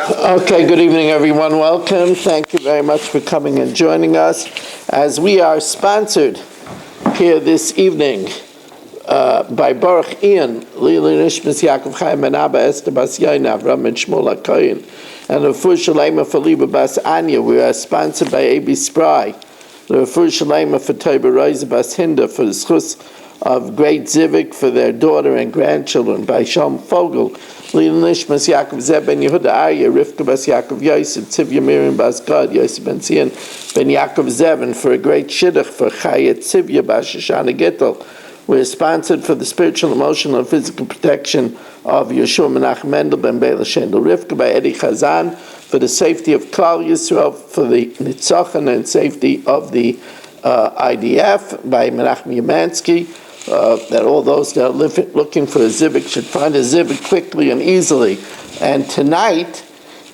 Okay, good evening, everyone. Welcome. Thank you very much for coming and joining us. As we are sponsored here this evening by Baruch Ian, Lili Nishmas Yaakov Chaim Ben Abba Esther Bas Yain Avram and Shmuel HaKoyin, and Rafur Shalema for Liba Bas Anya. We are sponsored by A.B. Spry, the Rafur Shalema for Toiba Reiza Bas Hinda for the schus of great Zivik for their daughter and grandchildren, by Shalom Fogel, Lili Nishmas Yaakov Zeb Ben Yehuda Arya, Rivka Bas Yaakov Yosef, Tivya Miriam Bas Gad, Yosef Ben Zion Ben Yaakov Zeb, and for a great Shidduch for Chayet Tivya Bas Shoshana Gittel. We're sponsored for the spiritual, emotional, and physical protection of Yeshua Menachem Mendel Ben Bela Shendel Rivka by Eddie Chazan, for the safety of Klal Yisrael, for the Nitzachon and safety of the IDF by Menachem Yemansky, that all those that are looking for a zibik should find a zibik quickly and easily. And tonight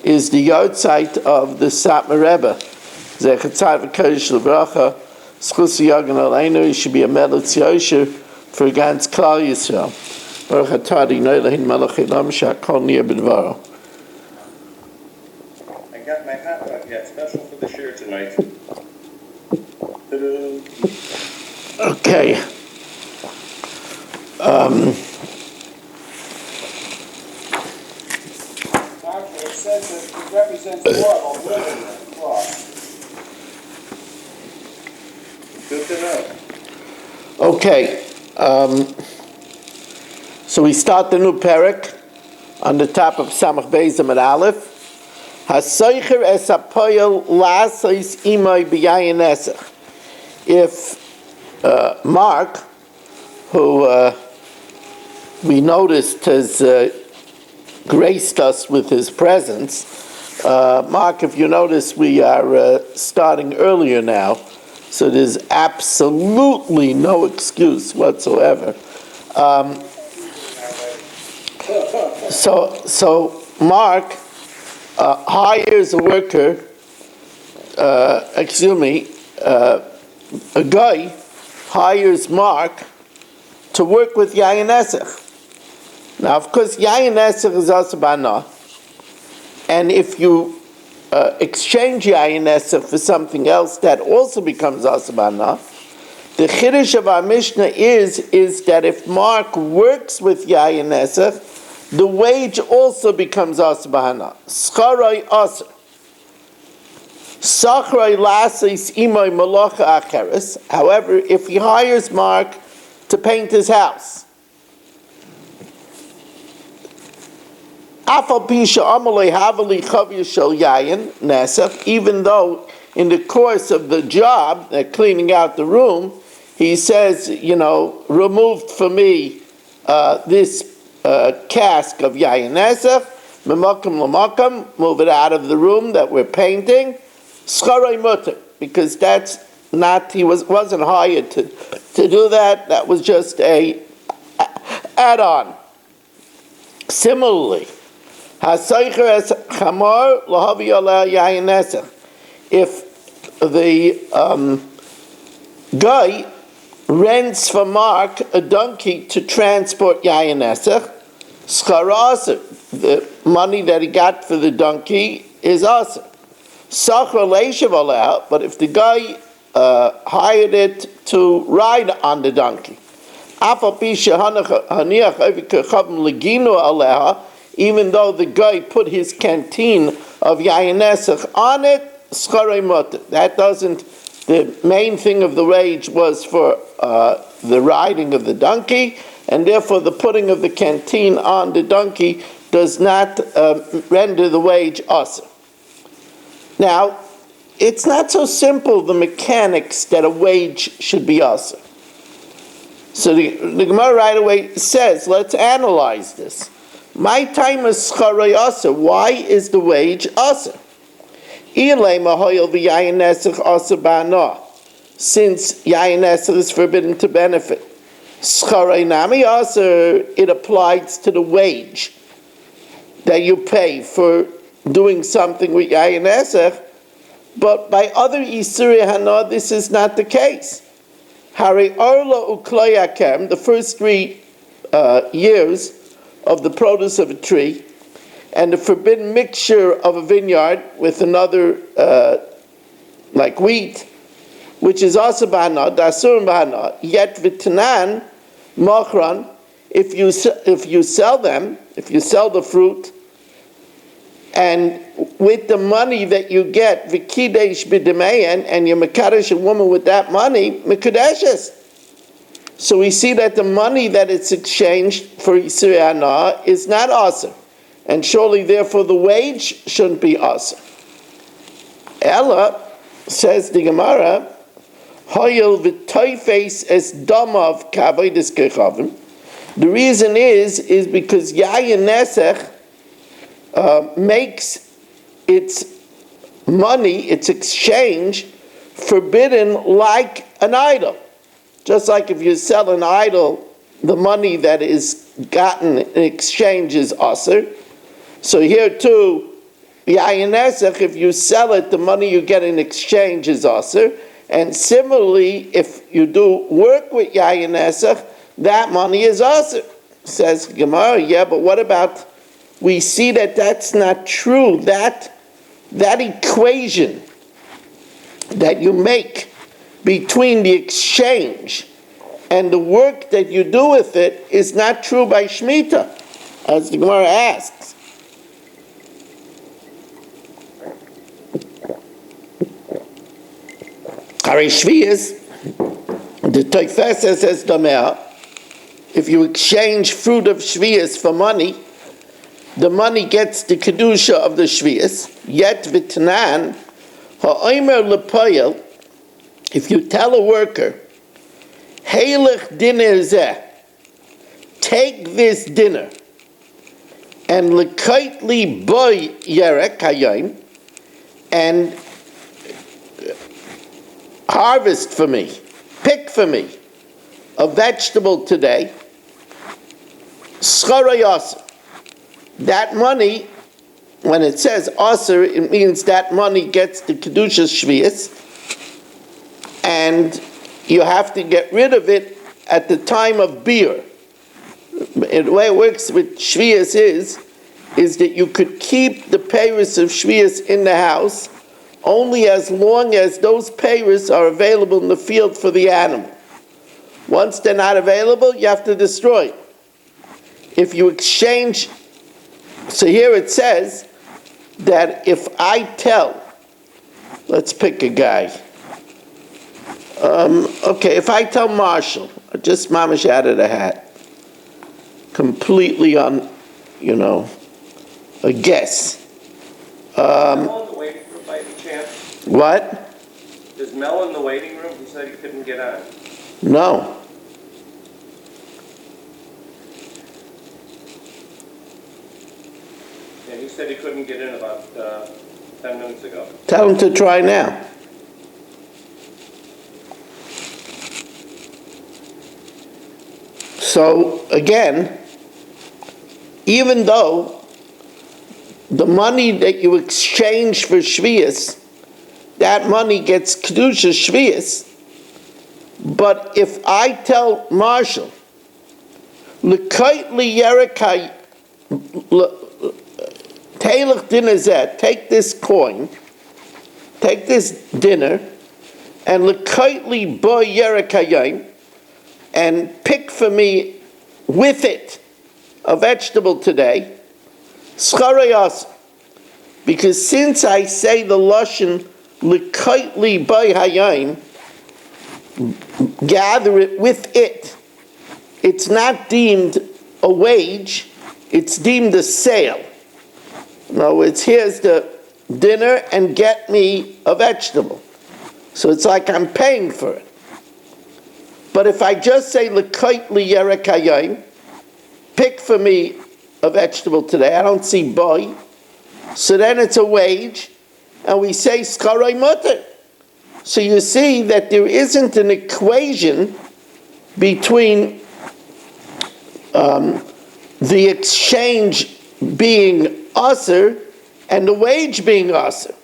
is the yahrzeit of the Satmar Rebbe. Zechat Tzad v'Kodesh L'Bracha, Schus Yagan Aleinu. He should be a Melech Yosher for Gans Klal Yisrael. Baruch atah Adonai Eloheinu melech haolam she'hakol niyeh b'dvaro. I got my hat on yet, special for the shir tonight. Okay. Actually, it says that it represents what on women and cross. Good to know. Okay. So we start the new parak on the top of Samach Beis Amud Aleph. Hasoicher es hapoyel la'asais imay b'yayin esach. If Mark, who we noticed has graced us with his presence. Mark, if you notice, we are starting earlier now, so there's absolutely no excuse whatsoever. So Mark hires a worker, a guy hires Mark to work with Yayin Esach. Now, of course, Yayin Esach is also bana, and if you exchange Yayin Esach for something else, that also becomes also bana. The chiddush of our Mishnah is that if Mark works with Yayin Esach, the wage also becomes also bana. Scharai aser. Sachrai lasis imay malacha acheres. However, if he hires Mark to paint his house, even though in the course of the job, cleaning out the room, he says, removed for me this cask of yayin nesach, move it out of the room that we're painting, Scharai mutter, because that's not, he wasn't hired to do that. That was just a add-on. Similarly, if the guy rents for Mark a donkey to transport yayin nesach, schar, the money that he got for the donkey is also. But if the guy hired it to ride on the donkey, even though the guy put his canteen of yayin nesach on it, that doesn't. The main thing of the wage was for the riding of the donkey, and therefore the putting of the canteen on the donkey does not render the wage asur. Now, it's not so simple, the mechanics that a wage should be asur. So the Gemara right away says, let's analyze this. My time is scharai asur. Why is the wage asur? Since yayin nesach is forbidden to benefit, scharai nami asur, it applies to the wage that you pay for doing something with yayin nesach. But by other Isurei Hana, this is not the case. Hari Orla Ukloyakem, the first 3 years of the produce of a tree, and the forbidden mixture of a vineyard with another, like wheat, which is also b'hana, dasur b'hana, yet v'tanan, machran, if you sell them, if you sell the fruit, and with the money that you get, v'kidesh b'demeyan, and you mekadesh a woman with that money, mekudeshes. So we see that the money that it's exchanged for Yisrei Hana is not aser, and surely therefore the wage shouldn't be aser. Ella, says the Gemara, Hoyel v'toifes es damav k'avodas kechavim. The reason is because Yayin Nesech makes its money, its exchange, forbidden like an idol. Just like if you sell an idol, the money that is gotten in exchange is aser. So here too, Yayin Nesech, if you sell it, the money you get in exchange is aser. And similarly, if you do work with Yayin Nesech, that money is aser. Says Gemara, yeah, but what about, we see that that's not true. That equation that you make between the exchange and the work that you do with it is not true by Shemitah, as the Gemara asks. Hari Shvius, the Toifesa says Damea, if you exchange fruit of Shvius for money, the money gets the Kedusha of the Shvius, yet V'tanan, ha'omer lepoyel, if you tell a worker, Heilech dinner zeh, take this dinner, and lekaitli boy yerek hayom, and harvest for me, pick for me, a vegetable today, schara yaser. That money, when it says aser, it means that money gets the Kedusha Shvius, and you have to get rid of it at the time of beer. The way it works with Shvius is that you could keep the peiros of Shvius in the house only as long as those peiros are available in the field for the animal. Once they're not available, you have to destroy it. If you exchange, so here it says that if I tell, let's pick a guy. Okay, if I tell Marshall, just mamash out of the hat, completely on, a guess. Mel in the waiting room by any chance? What? Is Mel in the waiting room? He said he couldn't get on. No. And he said he couldn't get in about 10 minutes ago. Tell him to try now. So, again, even though the money that you exchange for Shvius, that money gets Kedusha Shvius, but if I tell Marshall, L'kait li yerekai, Teilach dinner zet, take this coin, take this dinner, and L'kait li bo yerekayim, and pick for me with it a vegetable today, Scharayas, because since I say the Lashon L'kaitli by Hayim, gather it with it, it's not deemed a wage, it's deemed a sale. No, it's here's the dinner and get me a vegetable. So it's like I'm paying for it. But if I just say L'kaitli yerek hayim, pick for me a vegetable today, I don't see boy, so then it's a wage, and we say skaray mutter. So you see that there isn't an equation between the exchange being aser and the wage being aser.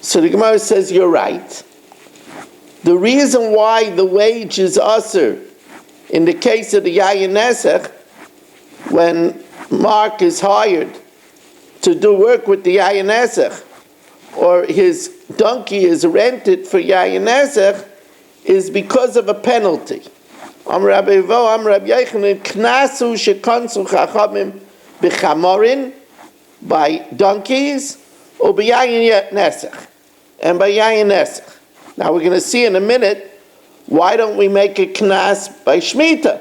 So the Gemara says you're right. The reason why the wage is aser in the case of the Yayin Nesech, when Mark is hired to do work with the Yayin Esech, or his donkey is rented for Yayin Esech, is because of a penalty. Am Rabbi Vo, Am Rabbi Yochanan, Knasu shekonsu chachamim b'chamorin, by donkeys, or by Yayin Nesech, and by Yayin Nesech. Now we're going to see in a minute, why don't we make a knas by Shemitah?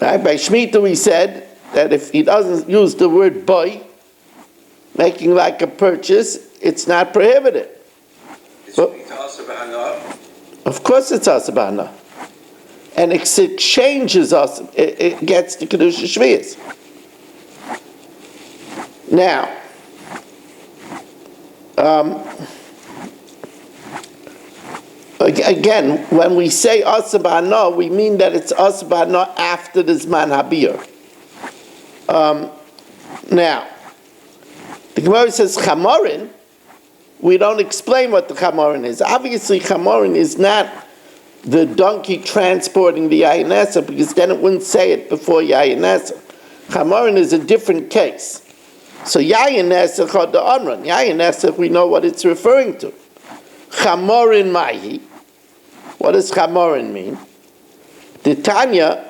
Right? By Shemitah we said that if he doesn't use the word buy, making like a purchase, it's not prohibited. Of course it's asabana. And it exchanges us, it gets the Kedusha Shvius. Now, again, when we say asabana, we mean that it's asabana after the Zman Habir. Now, the Gemara says chamorin. We don't explain what the chamorin is. Obviously, chamorin is not the donkey transporting the Yayin Esech, because then it wouldn't say it before Yayin Esech. Chamorin is a different case. So Yayin Esech or the Amran. Yayin Esech, we know what it's referring to. Chamorin mahi. What does chamorin mean? The Tanya,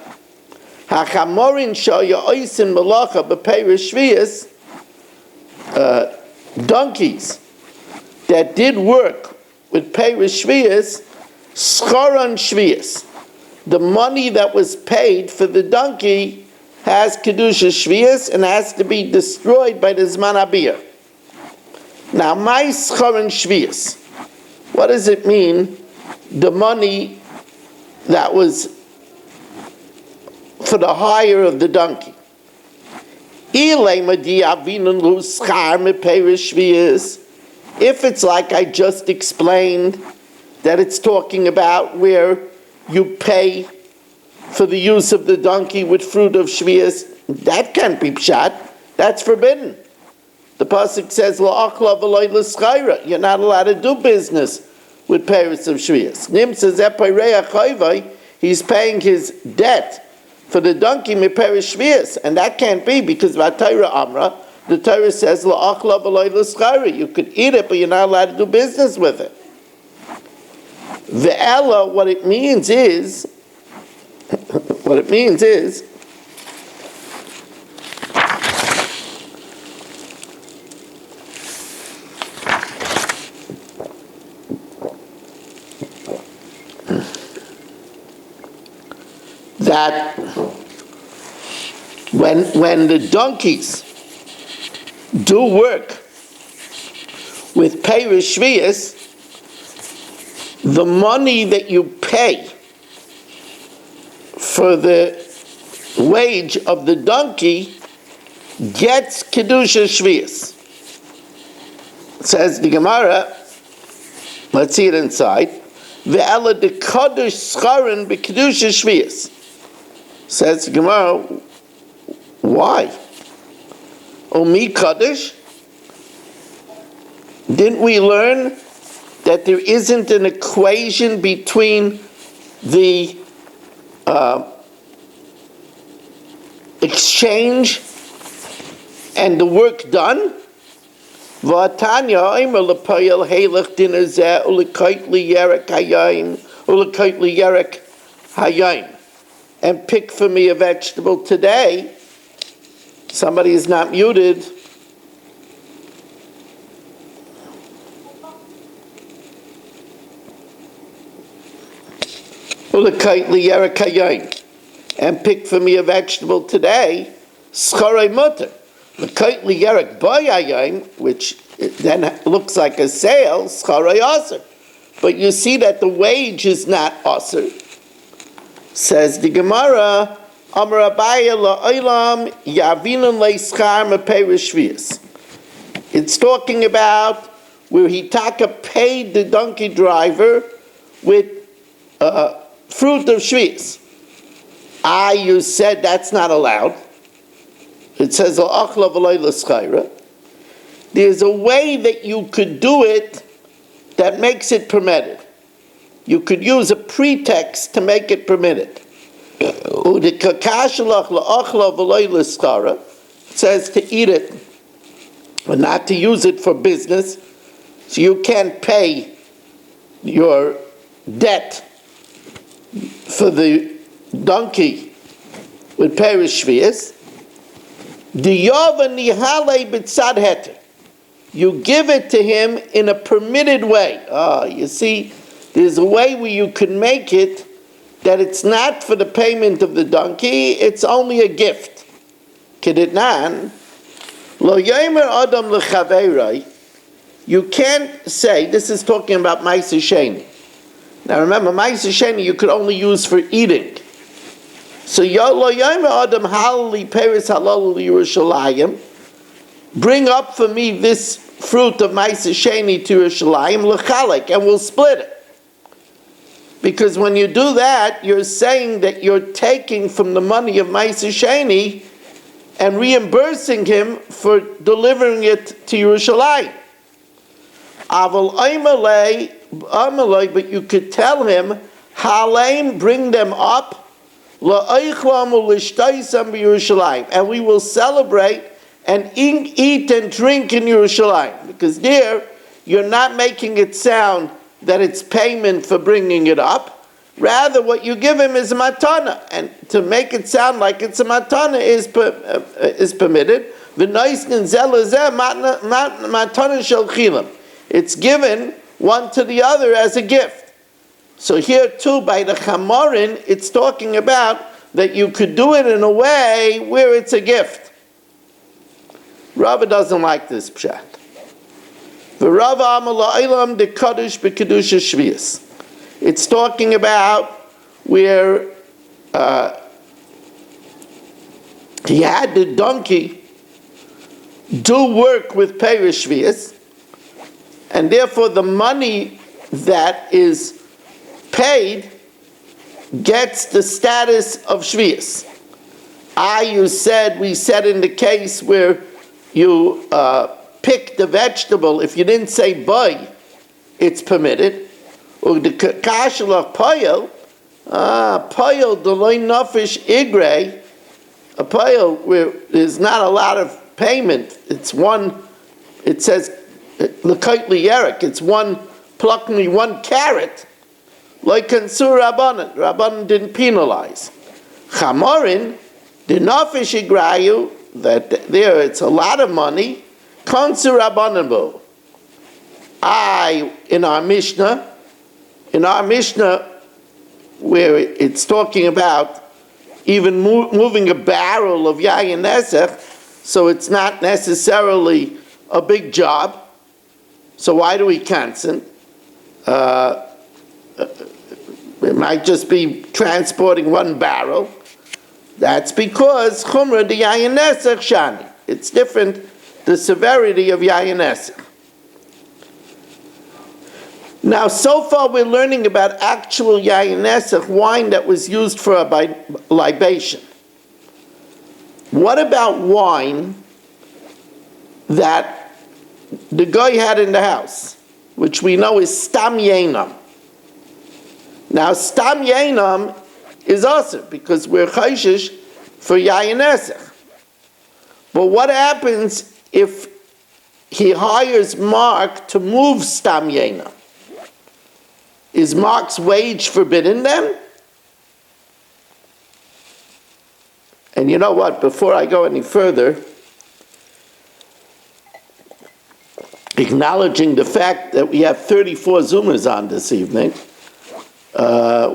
ha-chamorin shoya oisin malacha b'peiris shvius, donkeys that did work with peiris shvius, schoron shvius. The money that was paid for the donkey has kedusha shvius and has to be destroyed by the zman habir. Now, my schoron shvius. What does it mean? The money that was for the hire of the donkey. If it's like I just explained, that it's talking about where you pay for the use of the donkey with fruit of shvius, that can't be pshat. That's forbidden. The pasuk says, "La'achla v'loy l'schayra." You're not allowed to do business with peiros of shvius. Nim says, he's paying his debt for the donkey meperish shvius, and that can't be because Vatayra Amra, the Torah says la'achla v'loy l'schayra. You could eat it, but you're not allowed to do business with it. Ve'ela, what it means is that when the donkeys do work with peiros shvius, the money that you pay for the wage of the donkey gets kedusha shvius. Says the Gemara, let's see it inside. Ve'ela de kadosh scharin bekedusha shvius. Says the Gemara, why? Omi Kaddish? Didn't we learn that there isn't an equation between the exchange and the work done? V'atanya omer l'payel heilach dinner zeh u'lekait liyerek hayayim u'lekait liyerek hayayim, and pick for me a vegetable today. Somebody is not muted. And pick for me a vegetable today. Scharay mutter. Which then looks like a sale. Scharay aser. But you see that the wage is not aser. Says the Gemara, Amar Abaya la'olam yavinun le'schar mepeiros shvius. It's talking about where Hitaka paid the donkey driver with fruit of shvius. You said that's not allowed. It says la'achla v'loy l'schayra. There's a way that you could do it that makes it permitted. You could use a pretext to make it permitted. says to eat it, but not to use it for business. So you can't pay your debt for the donkey with perish shvius. You give it to him in a permitted way. You see, there's a way where you can make it that it's not for the payment of the donkey, it's only a gift. Keditnan, lo yomer adam lechaverai. You can't say, this is talking about Ma'aser Sheni. Now remember, Ma'aser Sheni you could only use for eating. So lo yomer adam halali peris halal Yerushalayim. Bring up for me this fruit of Ma'aser Sheni to Yerushalayim lechalek, and we'll split it. Because when you do that, you're saying that you're taking from the money of Ma'aser Sheni and reimbursing him for delivering it to Yerushalayim. Aval Aimalei, but you could tell him, Haleim, bring them up, and we will celebrate and eat and drink in Yerushalayim. Because there, you're not making it sound that it's payment for bringing it up. Rather, what you give him is a matana, and to make it sound like it's a matana is permitted. It's given one to the other as a gift. So here too, by the Chamorin, it's talking about that you could do it in a way where it's a gift. Rava doesn't like this pshat. It's talking about where he had the donkey do work with perish shvius, and therefore the money that is paid gets the status of shvius. We said in the case where you pick the vegetable, if you didn't say buy, it's permitted. Or the kashal of payel, the loin nafish igre, a payel where there's not a lot of payment. It's one. It says l'kaitli yerik. It's one pluck me 1 carrot. Like kansur rabbanan. Rabbanan didn't penalize. Chamorin, the nafish igrayu, that there it's a lot of money. Kansur rabbanan bo. In our Mishnah, where it's talking about even moving a barrel of yayin nesech, so it's not necessarily a big job. So why do we cancel? It might just be transporting 1 barrel. That's because chumrah the yayin nesech shani. It's different, the severity of yayin nesech. Now, so far we're learning about actual yayin nesech, wine that was used for a libation. What about wine that the guy had in the house, which we know is stam yenam? Now, stam yenam is also because we're chayshish for yayin nesech. But what happens if he hires Mark to move stam yenam? Is Mark's wage forbidden then? And you know what? Before I go any further, acknowledging the fact that we have 34 Zoomers on this evening,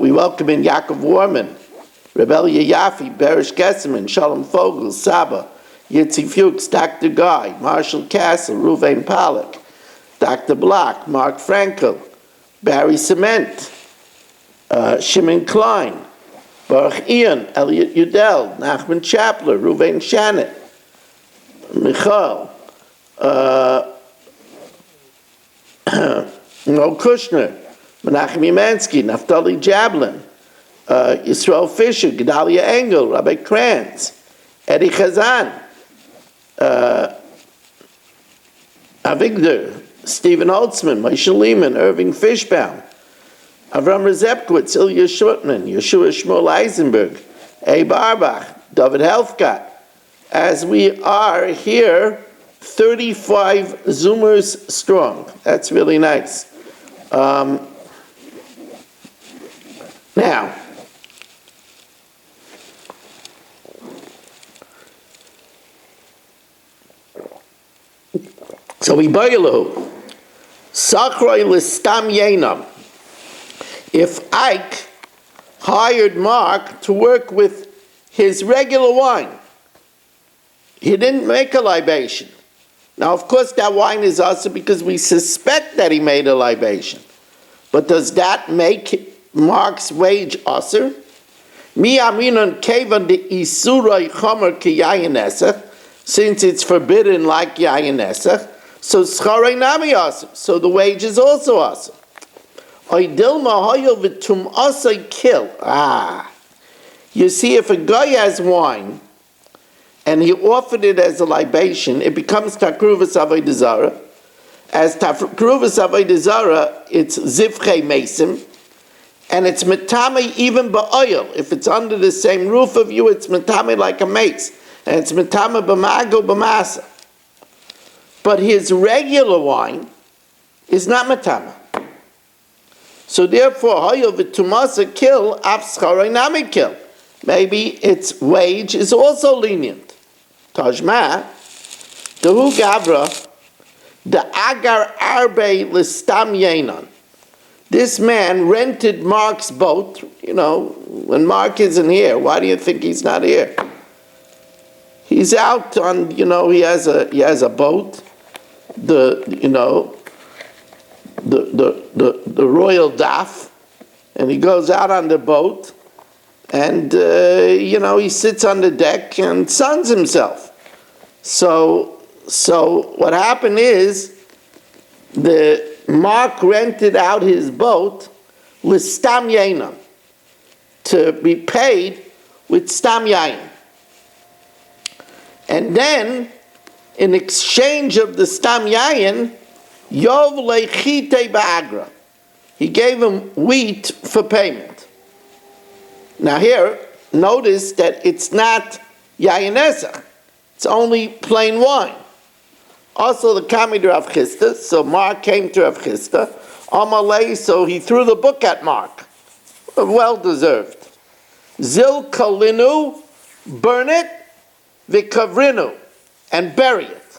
we welcome in Yaakov Warman, Rebellia Yafi, Berish Gesserman, Shalom Fogel, Saba, Yitzi Fuchs, Dr. Guy, Marshall Castle, Ruvain Pollack, Dr. Block, Mark Frankel, Barry Cement, Shimon Klein, Baruch Ian, Elliot Udell, Nachman Chapler, Ruvain Shannon, Michal, Noel Kushner, Menachem Yemansky, Naftali Jablin, Yisrael Fisher, Gedalia Engel, Rabbi Kranz, Eddie Chazan, Avigdor, Stephen Holtzman, Moshe Lehman, Irving Fishbaum, Avram Rezepkowitz, Ilya Shutman, Yeshua Shmuel Eisenberg, Abe Arbach, David Helfgott, as we are here 35 Zoomers strong. That's really nice. Now, so we boilu sakroi listam yenam. If Ike hired Mark to work with his regular wine, he didn't make a libation. Now, of course, that wine is also because we suspect that he made a libation. But does that make Mark's wage usher? Mi aminon kevan de isuroi chomer ki yayin, since it's forbidden like yayin, so scharei nami usher. So the wage is also usher. Oidilma hoyo v'tum asay kill. You see, if a guy has wine and he offered it as a libation, it becomes takruvas avoda zara. As takruvas avoda zara, it's zivchei mesim, and it's metame even ba'oil. If it's under the same roof of you, it's metame like a mace, and it's metame b'mago b'masa. But his regular wine is not metame. So therefore, hoyo v'tumasa kill, afscharei nami kill. Maybe its wage is also lenient. Tajma, Dehu Gavra, the Agar Arbe Listam Yenon. This man rented Mark's boat. You know, when Mark isn't here, why do you think he's not here? He's out on, he has a boat, the Royal Daf, and he goes out on the boat. And, he sits on the deck and suns himself. So what happened is, the Mark rented out his boat with stam yainam, to be paid with stam yain. And then, in exchange of the stam yain, yov leichite ba'agra. He gave him wheat for payment. Now here, notice that it's not yayin esach. It's only plain wine. Also the Kami to Rav Chisda, so Mark came to Rav Chisda. Amalei, so he threw the book at Mark. Well deserved. Zil kalinu, burn it, v'kavrinu, and bury it.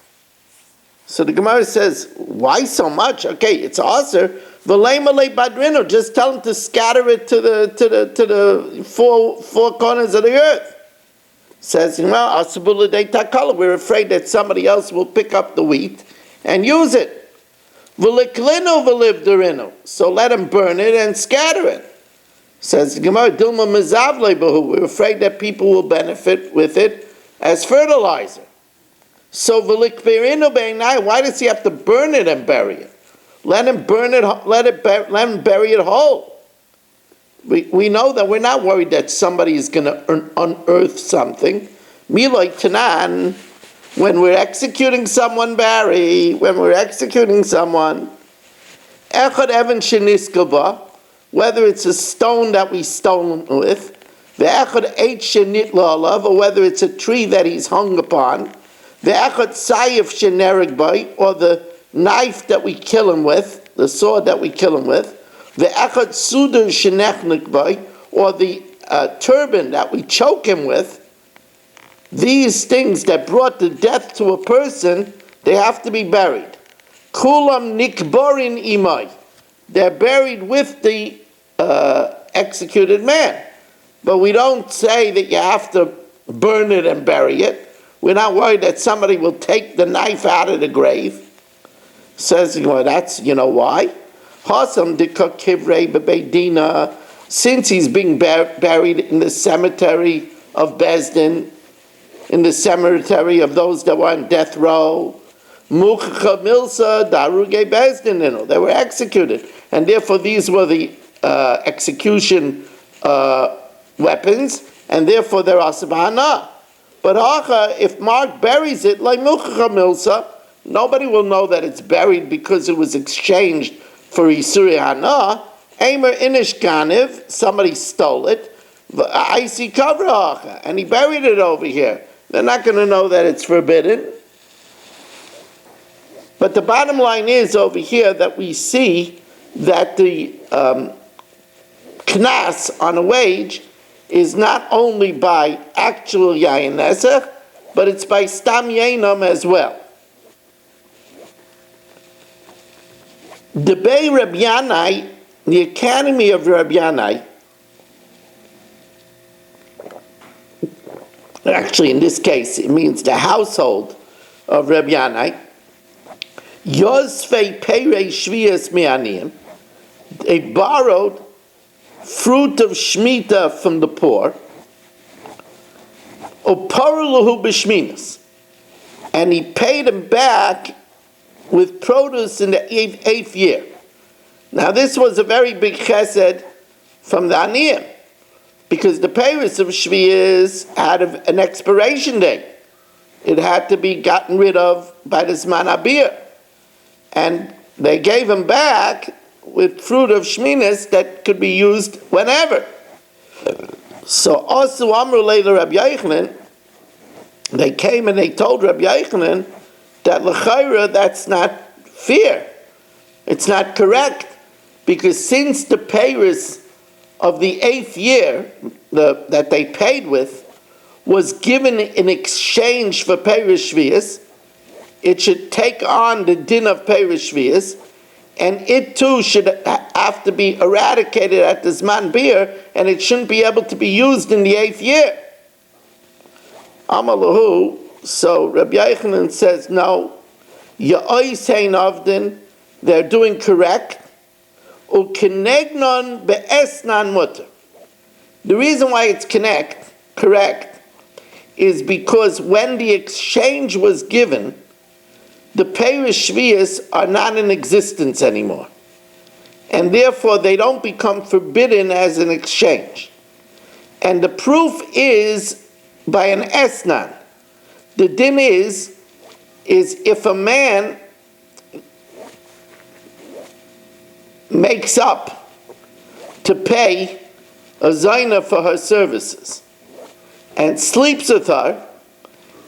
So the Gemara says, why so much? Okay, it's aser. V'leimalei badrinu, just tell him to scatter it to the four corners of the earth. Says, we're afraid that somebody else will pick up the wheat and use it. So let him burn it and scatter it. Says, we're afraid that people will benefit with it as fertilizer. So why does he have to burn it and bury it? Let him burn it. Let him bury it whole. We know that we're not worried that somebody is going to unearth something. Miloi Tanan, when we're executing someone, Barry, whether it's a stone that we stone with, or whether it's a tree that he's hung upon, or the knife that we kill him with, the sword that we kill him with, or the turban that we choke him with. These things that brought the death to a person, they have to be buried. Kulam nikborin imai. They're buried with the executed man. But we don't say that you have to burn it and bury it. We're not worried that somebody will take the knife out of the grave. Says, that's, why? Since he's being buried in the cemetery of Bezdin, in the cemetery of those that were on death row, they were executed. And therefore these were the execution weapons, and therefore they're asabana. But if Mark buries it like milsa, nobody will know that it's buried because it was exchanged for Isuri Hana. Aimer Inish Ganiv, somebody stole it. I see cover and he buried it over here. They're not going to know that it's forbidden. But the bottom line is over here that we see that the knas on a wage is not only by actual yayin nesach, but it's by stam yainam as well. The Bei Rabbi Yanai, the Academy of Rabbi Yanai, actually in this case it means the household of Rabbi Yanai, Yosfei Perei Shvias Mi'aniyim, they borrowed fruit of Shemitah from the poor, Uparulahu B'Shminas, and he paid them back with produce in the eighth year. Now this was a very big chesed from the Aniyim, because the payers of Shvias had an expiration date. It had to be gotten rid of by the Zman Abir. And they gave him back with fruit of Shminas that could be used whenever. So also Amru Leila Rabbi Yochanan, they came and they told Rabbi Yochanan that l'chayra, that's not fair. It's not correct, because since the payers of the 8th year that they paid with was given in exchange for payers shvius, it should take on the din of payers shvius, and it too should have to be eradicated at the Zman Bir, and it shouldn't be able to be used in the 8th year. Amalahu, so Rabbi Yochanan says, no, Ya'oisein Avdin, they're doing correct. U'kenegnon be'esnan mutter. The reason why it's correct, is because when the exchange was given, the peirush shvius are not in existence anymore. And therefore they don't become forbidden as an exchange. And the proof is by an esnan. The din is if a man makes up to pay a zayna for her services and sleeps with her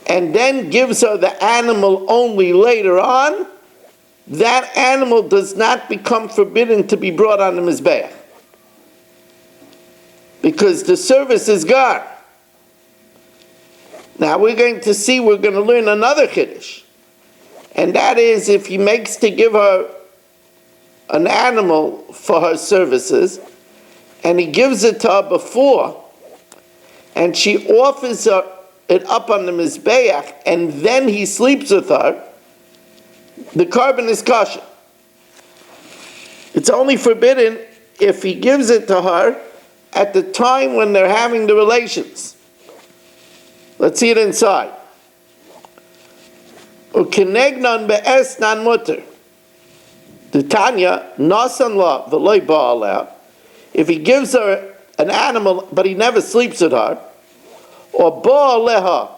and then gives her the animal only later on, that animal does not become forbidden to be brought on the mizbeach, because the service is gone. Now we're going to learn another chiddush, and that is if he makes to give her an animal for her services, and he gives it to her before, and she offers it up on the mizbeach, and then he sleeps with her, the carbon is kosher. It's only forbidden if he gives it to her at the time when they're having the relations. Let's see it inside. U'kenegnon be'esnan mutter. The Tanya, nasan la v'loy ba'aleh. If he gives her an animal, but he never sleeps with her, or ba'aleha,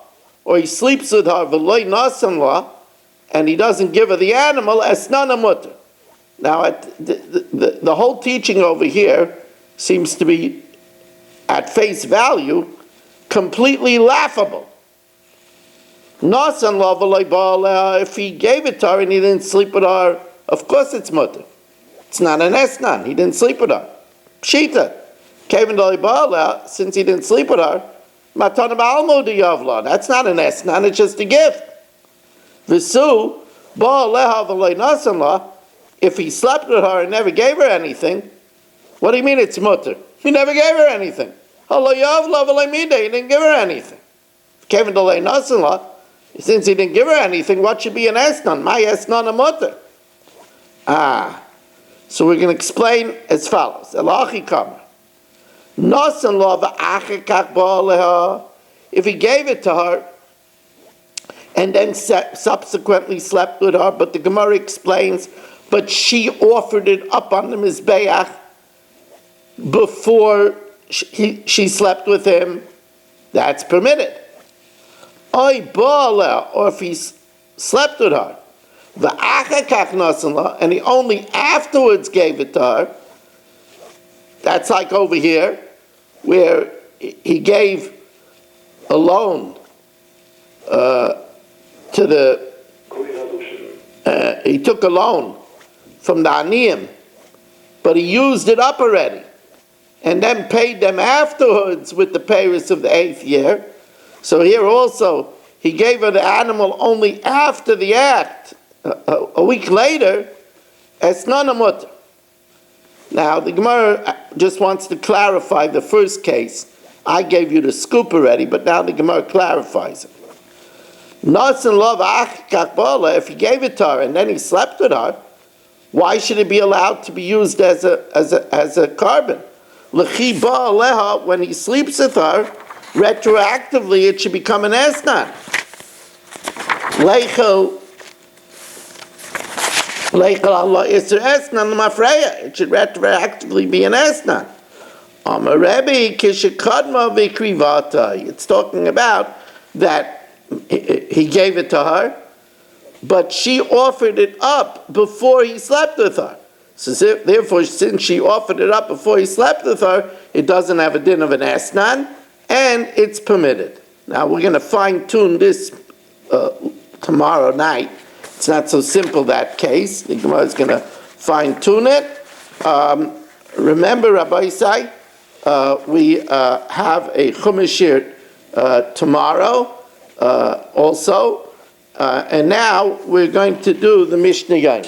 or he sleeps with her v'loy nasan la, and he doesn't give her the animal, esnana mutter. Now, the whole teaching over here seems to be, at face value, completely laughable. Nasan la v'loy ba'aleha, if he gave it to her and he didn't sleep with her, of course it's mutter. It's not an esnan. He didn't sleep with her. Pshita. Kevin Dalibala, since he didn't sleep with her, matana ba'almo de yavla. That's not an esnan. It's just a gift. V'su ba'aleha v'loy nasan la. If he slept with her and never gave her anything, what do you mean it's mutter? He never gave her anything. Halo yavla v'loy mideh. He didn't give her anything. Kevin Dalibala nasan la. Since he didn't give her anything, what should be an esnan? My esnan a mutter. So we're going to explain as follows. Elachi Kamar. Nasan lo v'achekach ba'aleha. If he gave it to her and then subsequently slept with her, but the Gemara explains, but she offered it up on the mizbeach before she slept with him, that's permitted. Oy ba'aleha, or if he slept with her, and he only afterwards gave it to her, that's like over here, where he gave a loan he took a loan from the Aniyim, but he used it up already, and then paid them afterwards with the payers of the 8th year. So here also, he gave her the animal only after the act, a week later, as nanamut. Now, the Gemara just wants to clarify the first case. I gave you the scoop already, but now the Gemara clarifies it. Nasan love achikakbola, if he gave it to her and then he slept with her, why should it be allowed to be used as a carbon? L'chi ba aleha, when he sleeps with her, retroactively it should become an esnan. Leichel Allah isur esnan l'mafreya, it should retroactively be an esnan. Amarebi kishakadma v'krivata, it's talking about that he gave it to her, but she offered it up before he slept with her. So therefore, since she offered it up before he slept with her, it doesn't have a din of an asnan, and it's permitted. Now we're going to fine-tune this tomorrow night. It's not so simple, that case. The Gemara is going to fine-tune it. Remember, Rabbi Isai, we have a Chumash shir tomorrow also. And now we're going to do the Mishnah Yom.